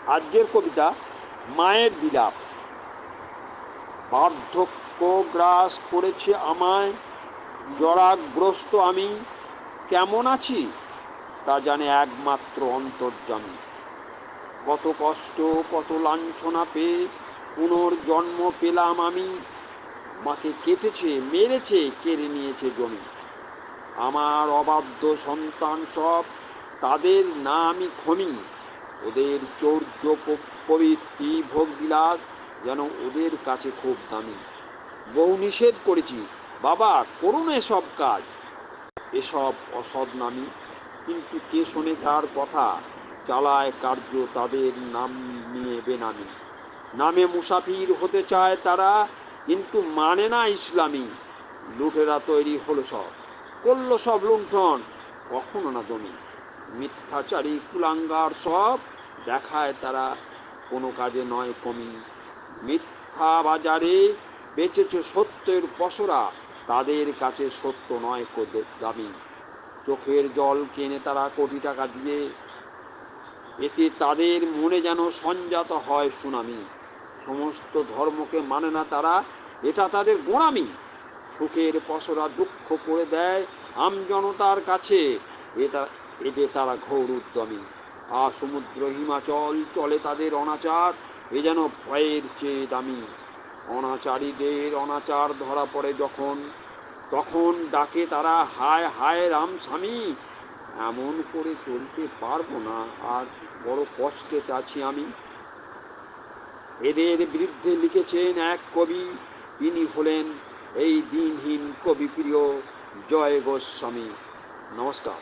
আজকের কবিতা মায়ের বিলাপ। বার্ধক্য গ্রাস করেছে আমায়, জরাগ্রস্ত আমি কেমন আছি তা জানে একমাত্র অন্তর্যামী। কত কষ্ট কত লাঞ্ছনা পেয়ে পুনর্জন্ম পেলাম আমি। মাকে কেটেছে মেরেছে কেড়ে নিয়েছে জমি। আমার অবাধ্য সন্তান সব, তাদের না আমি ক্ষমি। ওদের চৌর্য প্রবৃত্তি ভোগবিলাস যেন ওদের কাছে খুব দামি। বহু নিষেধ করেছি, বাবা করুন এসব কাজ, এসব অসৎ নামি। কিন্তু কে শোনে কার কথা, চালায় কার্য তাদের নাম নিয়ে বেনামি। নামে মুসাফির হতে চায় তারা, কিন্তু মানে না ইসলামী। লুটেরা তৈরি হলো সব, করলো সব লুণ্ঠন, কখনো না দমি। মিথ্যাচারী কুলাঙ্গার সব, দেখায় তারা কোনো কাজে নয় কমি। মিথ্যা বাজারে বেচেছে সত্যের পসরা, তাদের কাছে সত্য নয় দামি। চোখের জল কেনে তারা কোটি টাকা দিয়ে, এতে তাদের মনে যেন সঞ্জাত হয় সুনামি। সমস্ত ধর্মকে মানে না তারা, এটা তাদের গোঁড়ামি। সুখের পসরা দুঃখ করে দেয় আমজনতার কাছে, এতে তারা ঘোর উদ্যমী। সমুদ্র হিমাচল চলে তাদের অনাচার, এ যেন ভয়ের চেয়ে দামি। অনাচারীদের অনাচার ধরা পড়ে যখন, তখন ডাকে তারা হায় হায় রাম স্বামী। এমন করে চলতে পারবো না আর, বড় কষ্টে আছি আমি। এদের বিরুদ্ধে লিখেছেন এক কবি, তিনি হলেন এই দিনহীন কবি প্রিয় জয় গোস্বামী। নমস্কার।